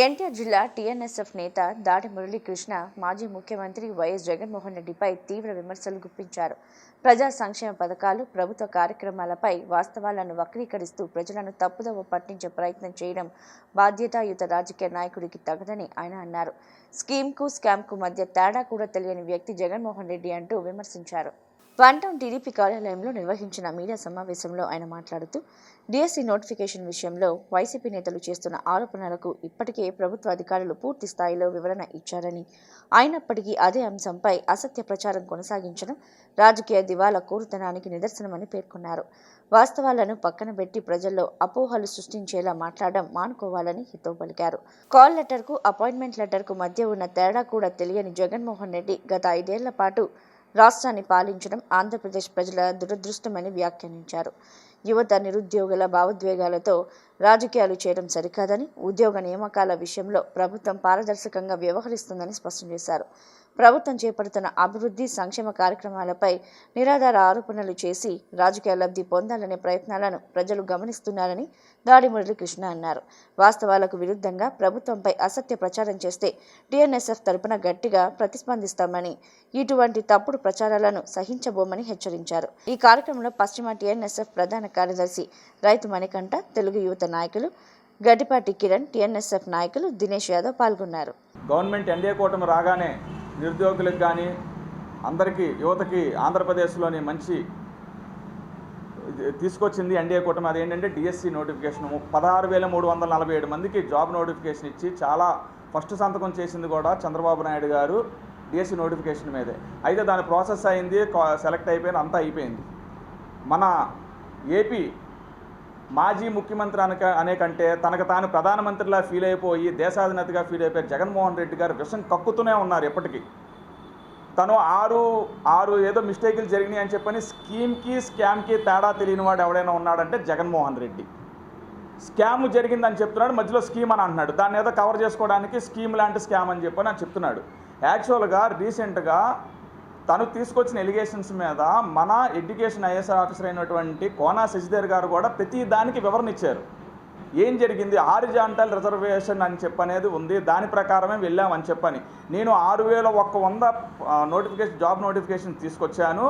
ఎన్టీఆర్ జిల్లా టీఎన్ఎస్ఎఫ్ నేత దాడి మురళీకృష్ణ మాజీ ముఖ్యమంత్రి వైఎస్ జగన్మోహన్ రెడ్డిపై తీవ్ర విమర్శలు గుప్పించారు. ప్రజా సంక్షేమ పథకాలు, ప్రభుత్వ కార్యక్రమాలపై వాస్తవాలను వక్రీకరిస్తూ ప్రజలను తప్పుదోవ పట్టించే ప్రయత్నం చేయడం బాధ్యతాయుత రాజకీయ నాయకుడికి తగదని ఆయన అన్నారు. స్కీమ్కు, స్కామ్కు మధ్య తేడా కూడా తెలియని వ్యక్తి జగన్మోహన్ రెడ్డి అంటూ విమర్శించారు. వన్ టౌన్ టీడీపీ కార్యాలయంలో నిర్వహించిన మీడియా సమావేశంలో ఆయన మాట్లాడుతూ డిఎస్సి నోటిఫికేషన్ విషయంలో వైసీపీ నేతలు చేస్తున్న ఆరోపణలకు ఇప్పటికే ప్రభుత్వ అధికారులు పూర్తి స్థాయిలో వివరణ ఇచ్చారని, అయినప్పటికీ అదే అంశంపై అసత్య ప్రచారం కొనసాగించడం రాజకీయ దివాలా కోరుతనానికి నిదర్శనమని పేర్కొన్నారు. వాస్తవాలను పక్కన పెట్టి ప్రజల్లో అపోహలు సృష్టించేలా మాట్లాడడం మానుకోవాలని హితవు పలికారు. కాల్ లెటర్కు, అపాయింట్మెంట్ లెటర్కు మధ్య ఉన్న తేడా కూడా తెలియని జగన్మోహన్ రెడ్డి గత 5 ఏళ్ల పాటు రాష్ట్రాన్ని పాలించడం ఆంధ్రప్రదేశ్ ప్రజల దురదృష్టమని వ్యాఖ్యానించారు. యువత, నిరుద్యోగుల భావోద్వేగాలతో రాజకీయాలు చేయడం సరికాదని, ఉద్యోగ నియామకాల విషయంలో ప్రభుత్వం పారదర్శకంగా వ్యవహరిస్తుందని స్పష్టం చేశారు. ప్రభుత్వం చేపడుతున్న అభివృద్ధి, సంక్షేమ కార్యక్రమాలపై నిరాధార ఆరోపణలు చేసి రాజకీయ లబ్ధి పొందాలనే ప్రయత్నాలను ప్రజలు గమనిస్తున్నారని దాడి మురళీకృష్ణ అన్నారు. వాస్తవాలకు విరుద్ధంగా ప్రభుత్వంపై అసత్య ప్రచారం చేస్తే టీఎన్ఎస్ఎఫ్ తరపున గట్టిగా ప్రతిస్పందిస్తామని, ఇటువంటి తప్పుడు ప్రచారాలను సహించబోమని హెచ్చరించారు. ఈ కార్యక్రమంలో పశ్చిమ టీఎన్ఎస్ఎఫ్ ప్రధాన కార్యదర్శి రైతు మణికంఠ, తెలుగు యువత నాయకులు గడ్డిపాటి కిరణ్, టీఎన్ఎస్ఎఫ్ నాయకులు దినేష్ యాదవ్ పాల్గొన్నారు. గవర్నమెంట్ ఎన్డీఏ కూటమి రాగానే నిరుద్యోగులకు కానీ అందరికీ, యువతకి ఆంధ్రప్రదేశ్లోని మంచి తీసుకొచ్చింది ఎన్డీఏ కూటమి. అదేంటంటే డిఎస్సి నోటిఫికేషన్ 16,347 మందికి జాబ్ నోటిఫికేషన్ ఇచ్చి చాలా ఫస్ట్ సంతకం చేసింది కూడా చంద్రబాబు నాయుడు గారు డిఎస్సి నోటిఫికేషన్ మీదే. అయితే దాని ప్రాసెస్ అయింది, సెలెక్ట్ అయిపోయింది, అంతా అయిపోయింది. మన ఏపీ మాజీ ముఖ్యమంత్రి అనే కంటే తనకు తాను ప్రధానమంత్రిలా ఫీల్ అయిపోయి, దేశాధినేతగా ఫీల్ అయిపోయి జగన్మోహన్ రెడ్డి గారు విషం కక్కుతూనే ఉన్నారు. ఎప్పటికీ తను ఆరు ఏదో మిస్టేకులు జరిగినాయి అని చెప్పని స్కీమ్కి, స్కామ్కి తేడా తెలియని వాడు ఎవడైనా ఉన్నాడంటే జగన్మోహన్ రెడ్డి. స్కామ్ జరిగిందని చెప్తున్నాడు, మధ్యలో స్కీమ్ అని అంటున్నాడు. దాన్ని ఏదో కవర్ చేసుకోవడానికి స్కీమ్ లాంటి స్కామ్ అని చెప్పని అని చెప్తున్నాడు. యాక్చువల్గా రీసెంట్గా తను తీసుకొచ్చిన ఎలిగేషన్స్ మీద మన ఎడ్యుకేషన్ ఐఏఎస్ ఆఫీసర్ అయినటువంటి కోనా శశిధర్ గారు కూడా ప్రతి దానికి వివరణ ఇచ్చారు. ఏం జరిగింది, హారిజాంటల్ రిజర్వేషన్ అని చెప్పనేది ఉంది, దాని ప్రకారమే వెళ్ళామని చెప్పని. నేను 6,100 జాబ్ నోటిఫికేషన్ తీసుకొచ్చాను,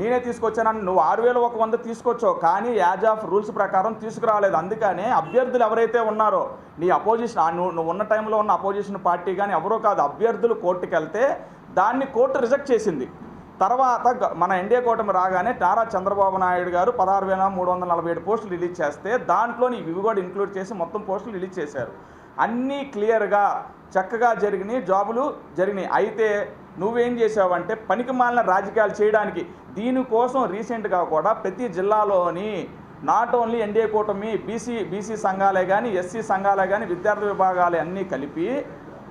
నేనే తీసుకొచ్చానని నువ్వు 6,100 తీసుకొచ్చావు, కానీ యాజ్ ఆఫ్ రూల్స్ ప్రకారం తీసుకురాలేదు. అందుకనే అభ్యర్థులు ఎవరైతే ఉన్నారో నీ అపోజిషన్, నువ్వు ఉన్న టైంలో ఉన్న అపోజిషన్ పార్టీ కానీ ఎవరో కాదు, అభ్యర్థులు కోర్టుకు వెళ్తే దాన్ని కోర్టు రిజెక్ట్ చేసింది. తర్వాత మన ఎన్డీఏ కూటమి రాగానే నారా చంద్రబాబు నాయుడు గారు 16,347 పోస్టులు రిలీజ్ చేస్తే దాంట్లోని ఇవి కూడా ఇంక్లూడ్ చేసి మొత్తం పోస్టులు రిలీజ్ చేశారు. అన్నీ క్లియర్గా చక్కగా జరిగినాయి, జాబులు జరిగినాయి. అయితే నువ్వేం చేసావంటే పనికిమాలిన రాజకీయాలు చేయడానికి, దీనికోసం రీసెంట్గా కూడా ప్రతి జిల్లాలోని నాట్ ఓన్లీ ఎన్డీఏ కూటమి బీసీ సంఘాలే కానీ, ఎస్సీ సంఘాలే కానీ, విద్యార్థి విభాగాలే అన్నీ కలిపి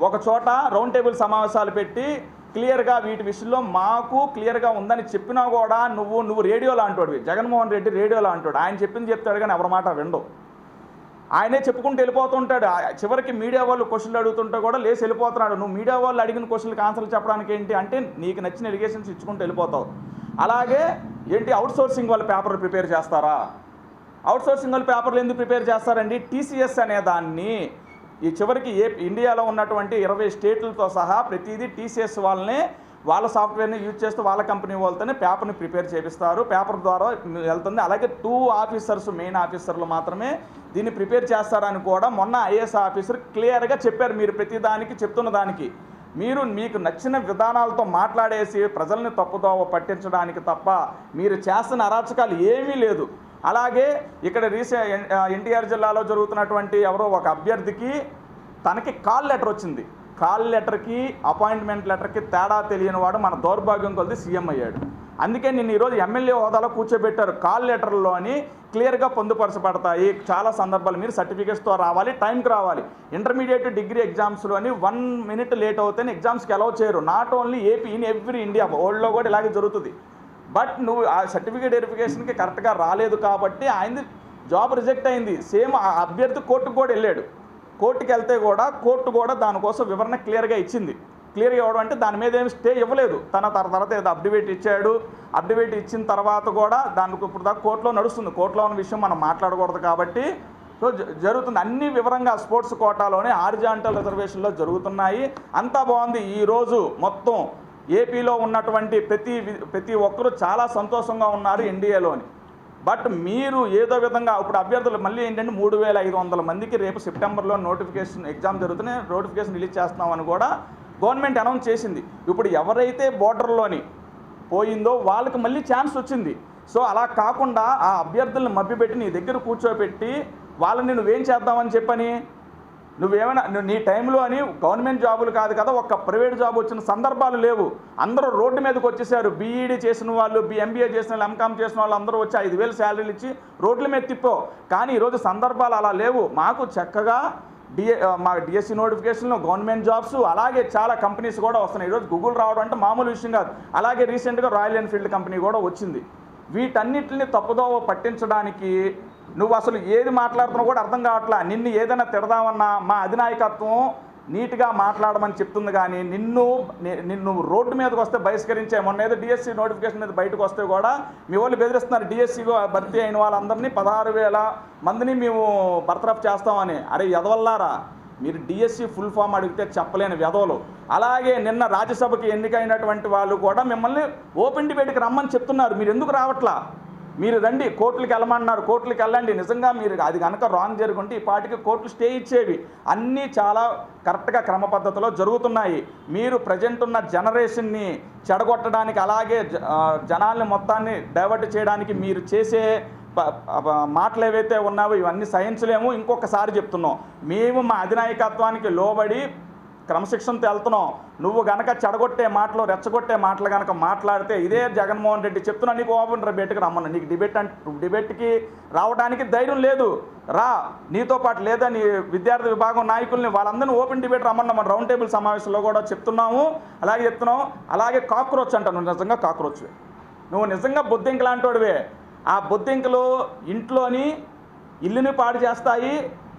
ఒక చోట రౌండ్ టేబుల్ సమావేశాలు పెట్టి క్లియర్గా వీటి విషయంలో మాకు క్లియర్గా ఉందని చెప్పినా కూడా నువ్వు రేడియోలో అంటాడు, జగన్మోహన్ రెడ్డి రేడియోలో అంటాడు. ఆయన చెప్పింది చెప్తాడు కానీ ఎవరి మాట వినడు. ఆయనే చెప్పుకుంటూ వెళ్ళిపోతుంటాడు. చివరికి మీడియా వాళ్ళు క్వశ్చన్లు అడుగుతుంటే కూడా లేచి వెళ్ళిపోతున్నాడు. నువ్వు మీడియా వాళ్ళు అడిగిన క్వశ్చన్లకు ఆన్సర్లు చెప్పడానికి ఏంటి అంటే నీకు నచ్చిన ఎలిగేషన్స్ ఇచ్చుకుంటూ వెళ్ళిపోతావు. అలాగే ఏంటి, అవుట్సోర్సింగ్ వాళ్ళు పేపర్లు ప్రిపేర్ చేస్తారా? అవుట్సోర్సింగ్ వాళ్ళు పేపర్లు ఎందుకు ప్రిపేర్ చేస్తారండి? టీసీఎస్ అనే దాన్ని ఈ చివరికి ఇండియాలో ఉన్నటువంటి 20 స్టేట్లతో సహా ప్రతిదీ టీసీఎస్ వాళ్ళ సాఫ్ట్వేర్ని యూజ్ చేస్తూ వాళ్ళ కంపెనీ వాళ్ళతోనే పేపర్ని ప్రిపేర్ చేపిస్తారు. పేపర్ ద్వారా వెళ్తుంది. అలాగే 2 ఆఫీసర్స్, మెయిన్ ఆఫీసర్లు మాత్రమే దీన్ని ప్రిపేర్ చేస్తారని కూడా మొన్న ఐఏఎస్ ఆఫీసర్ క్లియర్గా చెప్పారు. మీరు ప్రతిదానికి చెప్తున్న దానికి మీకు నచ్చిన విధానాలతో మాట్లాడేసి ప్రజల్ని తప్పుదోవ పట్టించడానికి తప్ప మీరు చేస్తున్న అరాచకాలు ఏమీ లేదు. అలాగే ఇక్కడ ఎన్టీఆర్ జిల్లాలో జరుగుతున్నటువంటి ఎవరో ఒక అభ్యర్థికి తనకి కాల్ లెటర్ వచ్చింది. కాల్ లెటర్కి, అపాయింట్మెంట్ లెటర్కి తేడా తెలియని వాడు మన దౌర్భాగ్యం కొలిది సీఎం అయ్యాడు. అందుకే నిన్ను ఈరోజు ఎమ్మెల్యే హోదాలో కూర్చోబెట్టారు. కాల్ లెటర్లోని క్లియర్గా పొందుపరచబడతాయి చాలా సందర్భాలు. మీరు సర్టిఫికేట్స్తో రావాలి, టైంకి రావాలి. ఇంటర్మీడియట్, డిగ్రీ ఎగ్జామ్స్లోని 1 మినిట్ లేట్ అవుతేనే ఎగ్జామ్స్కి అలౌ చేయరు. Not only AP, in every India, వరల్డ్లో కూడా ఇలాగే జరుగుతుంది. బట్ నువ్వు ఆ సర్టిఫికేట్ వెరిఫికేషన్కి కరెక్ట్గా రాలేదు కాబట్టి ఆయనది జాబ్ రిజెక్ట్ అయింది. సేమ్ ఆ అభ్యర్థి కోర్టుకు కూడా వెళ్ళాడు. కోర్టుకు వెళ్తే కూడా కోర్టు కూడా దానికోసం వివరణ క్లియర్గా ఇచ్చింది. క్లియర్గా ఇవ్వడం అంటే దాని మీద ఏమి స్టే ఇవ్వలేదు. తర్వాత ఏదో అప్డేట్ ఇచ్చాడు. అప్డేట్ ఇచ్చిన తర్వాత కూడా దానికి ఇప్పుడు దాకా కోర్టులో నడుస్తుంది. కోర్టులో ఉన్న విషయం మనం మాట్లాడకూడదు కాబట్టి సో జరుగుతుంది అన్ని వివరంగా స్పోర్ట్స్ కోటాలోనే హారిజాంటల్ రిజర్వేషన్లో జరుగుతున్నాయి. అంతా బాగుంది. ఈరోజు మొత్తం ఏపీలో ఉన్నటువంటి ప్రతి ఒక్కరూ చాలా సంతోషంగా ఉన్నారు ఎన్డీఏలోని. బట్ మీరు ఏదో విధంగా ఇప్పుడు అభ్యర్థులు మళ్ళీ ఏంటంటే 3500 మందికి రేపు సెప్టెంబర్లో ఎగ్జామ్ జరుగుతూనే నోటిఫికేషన్ రిలీజ్ చేస్తున్నామని కూడా గవర్నమెంట్ అనౌన్స్ చేసింది. ఇప్పుడు ఎవరైతే బోర్డర్లోని పోయిందో వాళ్ళకి మళ్ళీ ఛాన్స్ వచ్చింది. సో అలా కాకుండా ఆ అభ్యర్థులను మభ్యపెట్టి నీ దగ్గర కూర్చోబెట్టి వాళ్ళని నువ్వేం చేద్దామని చెప్పని నువ్వేమైనా నీ టైంలో అని గవర్నమెంట్ జాబులు కాదు కదా, ఒక్క ప్రైవేట్ జాబ్ వచ్చిన సందర్భాలు లేవు. అందరూ రోడ్డు మీదకి వచ్చేసారు. బీఈడీ చేసిన వాళ్ళు, ఎంబీఏ చేసిన వాళ్ళు, ఎంకామ్ చేసిన వాళ్ళు అందరూ వచ్చి 5000 శాలరీలు ఇచ్చి రోడ్ల మీద తిప్పావు. కానీ ఈరోజు సందర్భాలు అలా లేవు. మాకు చక్కగా మా డిఎస్సి నోటిఫికేషన్లో గవర్నమెంట్ జాబ్స్, అలాగే చాలా కంపెనీస్ కూడా వస్తున్నాయి. ఈరోజు గూగుల్ రావడం అంటే మామూలు విషయం కాదు. అలాగే రీసెంట్గా రాయల్ ఎన్ఫీల్డ్ కంపెనీ కూడా వచ్చింది. వీటన్నిటిని తప్పుదోవ పట్టించడానికి నువ్వు అసలు ఏది మాట్లాడుతున్నావు కూడా అర్థం కావట్లా. నిన్ను ఏదైనా తిడదామన్నా మా అధినాయకత్వం నీట్గా మాట్లాడమని చెప్తుంది. కానీ నిన్ను రోడ్డు మీదకి వస్తే బహిష్కరించే. మొన్న ఏదో డిఎస్సి నోటిఫికేషన్ మీద బయటకు వస్తే కూడా మీ వాళ్ళు బెదిరిస్తున్నారు. డిఎస్సి భర్తీ అయిన వాళ్ళందరినీ 16,000 మందిని మేము బర్తరఫ్ చేస్తామని. అరే ఎదవల్లారా, మీరు డిఎస్సి ఫుల్ ఫామ్ అడిగితే చెప్పలేని వెధవలు. అలాగే నిన్న రాజ్యసభకి ఎన్నికైనటువంటి వాళ్ళు కూడా మిమ్మల్ని ఓపెన్ డిబేట్కి రమ్మని చెప్తున్నారు. మీరు ఎందుకు రావట్లా? మీరు రండి, కోర్టులకు వెళ్ళమన్నారు, కోర్టులకు వెళ్ళండి. నిజంగా మీరు అది కనుక రాంగ్ జరుగుంటే ఈ పార్టీకి కోర్టులు స్టే ఇచ్చేవి. అన్నీ చాలా కరెక్ట్గా క్రమ పద్ధతిలో జరుగుతున్నాయి. మీరు ప్రజెంట్ ఉన్న జనరేషన్ని చెడగొట్టడానికి, అలాగే జనాల్ని మొత్తాన్ని డైవర్ట్ చేయడానికి మీరు చేసే మాటలు ఏవైతే ఉన్నావో ఇవన్నీ సహించలేము. ఇంకొకసారి చెప్తున్నాం, మేము మా అధినాయకత్వానికి లోబడి క్రమశిక్షణతో వెళ్తున్నాం. నువ్వు గనక చెడగొట్టే మాటలు, రెచ్చగొట్టే మాటలు కనుక మాట్లాడితే ఇదే జగన్మోహన్ రెడ్డి చెప్తున్నా, నీకు ఓపెన్ డిబేట్కి రమ్మన్నా. నీకు డిబేట్కి రావడానికి ధైర్యం లేదు, రా. నీతో పాటు లేదా నీ విద్యార్థి విభాగం నాయకుల్ని వాళ్ళందరినీ ఓపెన్ డిబేట్ రమ్మన్నా. మన రౌండ్ టేబుల్ సమావేశంలో కూడా చెప్తున్నాము, అలాగే చెప్తున్నాం. అలాగే కాక్రోచ్ అంట, నువ్వు నిజంగా కాక్రోచ్, నువ్వు నిజంగా బొద్దింక లాంటోడివే. ఆ బొద్దింకలు ఇంట్లోని ఇల్లుని పాడు చేస్తాయి,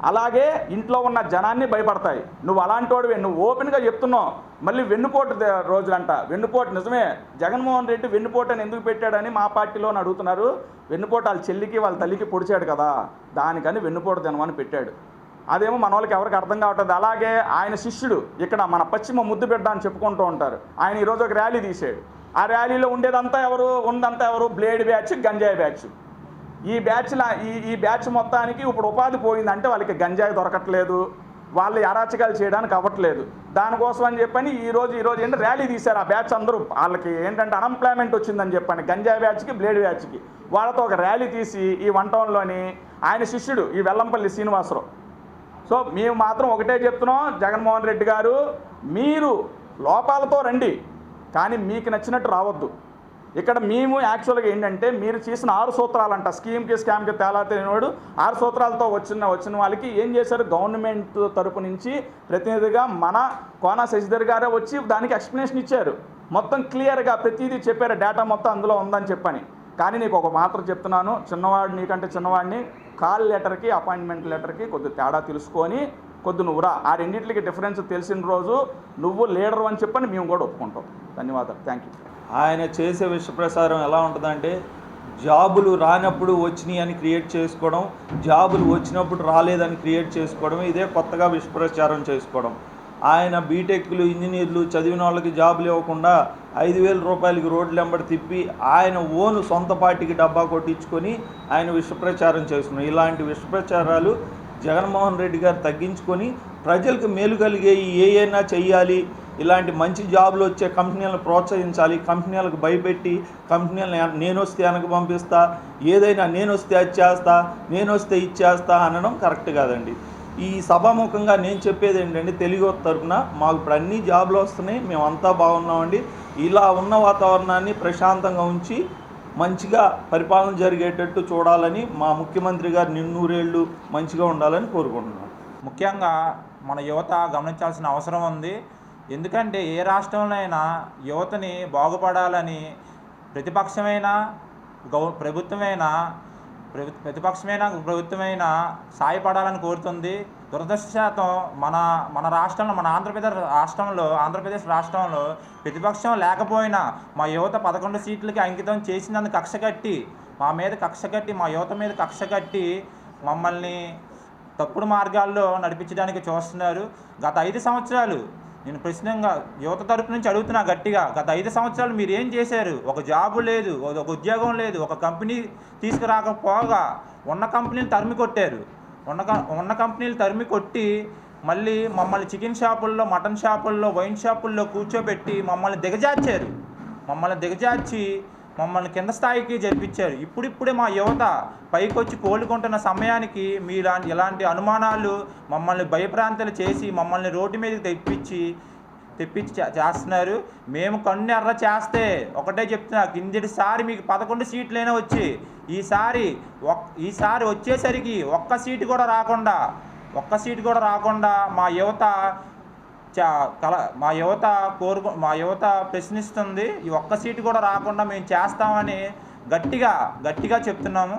అలాగే ఇంట్లో ఉన్న జనాన్ని భయపడతాయి. నువ్వు అలాంటోడివే. నువ్వు ఓపెన్గా చెప్తున్నావు. మళ్ళీ వెన్నుపోటు రోజులంట. వెన్నుపోటు నిజమే. జగన్మోహన్ రెడ్డి వెన్నుపోటు అని ఎందుకు పెట్టాడని మా పార్టీలో అడుగుతున్నారు. వెన్నుపోటు వాళ్ళ చెల్లికి వాళ్ళ తల్లికి పొడిచాడు కదా, దానికని వెన్నుపోటు దినమని పెట్టాడు. అదేమో మన వాళ్ళకి ఎవరికి అర్థం కావట్లేదు. అలాగే ఆయన శిష్యుడు ఇక్కడ మన పశ్చిమ ముద్దు బిడ్డ అని చెప్పుకుంటూ ఉంటారు. ఆయన ఈరోజు ఒక ర్యాలీ తీశాడు. ఆ ర్యాలీలో ఉందంతా ఎవరు? బ్లేడ్ బ్యాచ్, గంజాయి బ్యాచ్. ఈ బ్యాచ్ మొత్తానికి ఇప్పుడు ఉపాధి పోయిందంటే వాళ్ళకి గంజాయి దొరకట్లేదు, వాళ్ళు అరాచకాలు చేయడానికి అవ్వట్లేదు. దానికోసం అని చెప్పని ఈరోజు ఏంటంటే ర్యాలీ తీశారు. ఆ బ్యాచ్ అందరూ వాళ్ళకి ఏంటంటే అన్ఎంప్లాయ్మెంట్ వచ్చిందని చెప్పని గంజాయి బ్యాచ్కి, బ్లేడ్ బ్యాచ్కి వాళ్ళతో ఒక ర్యాలీ తీసి ఈ వన్ టౌన్లోని ఆయన శిష్యుడు ఈ వెల్లంపల్లి శ్రీనివాసరావు. సో మేము మాత్రం ఒకటే చెప్తున్నాం, జగన్మోహన్ రెడ్డి గారు మీరు లోపాలతో రండి, కానీ మీకు నచ్చినట్టు రావద్దు. ఇక్కడ మేము యాక్చువల్గా ఏంటంటే మీరు చేసిన 6 సూత్రాలంట, స్కీమ్కి స్కామ్కి తేలా తెలియనివాడు 6 సూత్రాలతో వచ్చిన వాళ్ళకి ఏం చేశారు? గవర్నమెంట్ తరపు నుంచి ప్రతినిధిగా మన కోన శశిధర్ గారే వచ్చి దానికి ఎక్స్ప్లెనేషన్ ఇచ్చారు. మొత్తం క్లియర్గా ప్రతిదీ చెప్పారు, డేటా మొత్తం అందులో ఉందని చెప్పని. కానీ నీకు ఒక మాత్రం చెప్తున్నాను, చిన్నవాడు నీకంటే చిన్నవాడిని, కాల్ లెటర్కి అపాయింట్మెంట్ లెటర్కి కొద్ది తేడా తెలుసుకొని నువ్వు రా. ఆ రెండింటికి డిఫరెన్స్ తెలిసిన రోజు నువ్వు లీడర్ అని చెప్పని మేము కూడా ఒప్పుకుంటాం. ధన్యవాదాలు, థ్యాంక్ యూ. ఆయన చేసే విష ప్రసారం ఎలా ఉంటుందంటే, జాబులు రానప్పుడు వచ్చినాయి అని క్రియేట్ చేసుకోవడం, జాబులు వచ్చినప్పుడు రాలేదని క్రియేట్ చేసుకోవడం, ఇదే కొత్తగా విష ప్రచారం చేసుకోవడం. ఆయన బీటెక్లు, ఇంజనీర్లు చదివిన వాళ్ళకి జాబులు ఇవ్వకుండా 5,000 రూపాయలకి రోడ్లు వెంబడి తిప్పి ఆయన ఓను సొంత పార్టీకి డబ్బా కొట్టించుకొని ఆయన విష ప్రచారం చేస్తున్నాడు. ఇలాంటి విష ప్రచారాలు జగన్మోహన్ రెడ్డి గారు తగ్గించుకొని ప్రజలకు మేలు కలిగే ఏమైనా చెయ్యాలి, ఇలాంటి మంచి జాబులు వచ్చే కంపెనీలను ప్రోత్సహించాలి, కంపెనీలకు భయపెట్టి కంపెనీలను నేను వస్తే వెనక పంపిస్తా, ఏదైనా నేను వస్తే అది చేస్తా, నేను వస్తే ఇచ్చేస్తా అనడం కరెక్ట్ కాదండి. ఈ సభాముఖంగా నేను చెప్పేది ఏంటంటే, తెలుగు తరఫున మాకు ఇప్పుడు అన్ని జాబులు వస్తున్నాయి, మేమంతా బాగున్నామండి. ఇలా ఉన్న వాతావరణాన్ని ప్రశాంతంగా ఉంచి మంచిగా పరిపాలన జరిగేటట్టు చూడాలని మా ముఖ్యమంత్రి గారు నిన్నూరేళ్ళు మంచిగా ఉండాలని కోరుకుంటున్నాను. ముఖ్యంగా మన యువత గమనించాల్సిన అవసరం ఉంది. ఎందుకంటే ఏ రాష్ట్రంలోనైనా యువతని బాగుపడాలని ప్రతిపక్షమైన ప్రభుత్వమైన సాయపడాలని కోరుతుంది. దురదృష్టశాతం మన రాష్ట్రంలో, మన ఆంధ్రప్రదేశ్ రాష్ట్రంలో ప్రతిపక్షం లేకపోయినా మా యువత 11 సీట్లకి అంకితం చేసినందుకు కక్ష కట్టి, మా యువత మీద కక్ష కట్టి మమ్మల్ని తప్పుడు మార్గాల్లో నడిపించడానికి చూస్తున్నారు. గత 5 సంవత్సరాలు నేను ప్రశ్నంగా యువత తరపు నుంచి అడుగుతున్నా గట్టిగా, గత 5 సంవత్సరాలు మీరు ఏం చేశారు? ఒక జాబు లేదు, ఒక ఉద్యోగం లేదు, ఒక కంపెనీ తీసుకురాకపోగా ఉన్న కంపెనీలు తరిమి కొట్టారు. ఉన్న కంపెనీలు తరిమి కొట్టి మళ్ళీ మమ్మల్ని చికెన్ షాపుల్లో, మటన్ షాపుల్లో, వైన్ షాపుల్లో కూర్చోబెట్టి మమ్మల్ని దిగజార్చారు. మమ్మల్ని కింద స్థాయికి జరిపించారు. ఇప్పుడిప్పుడే మా యువత పైకి వచ్చి కోలుకుంటున్న సమయానికి ఇలాంటి అనుమానాలు మమ్మల్ని భయభ్రాంతులు చేసి మమ్మల్ని రోడ్డు మీదకి తెప్పించి చేస్తున్నారు. మేము కన్ను ఎర్ర చేస్తే ఒకటే చెప్తున్నా, కిందటిసారి మీకు 11 సీట్లైనా వచ్చి ఈసారి వచ్చేసరికి ఒక్క సీటు కూడా రాకుండా మా యువత ప్రశ్నిస్తుంది. ఈ ఒక్క సీటు కూడా రాకుండా మేము చేస్తామని గట్టిగా చెప్తున్నాము.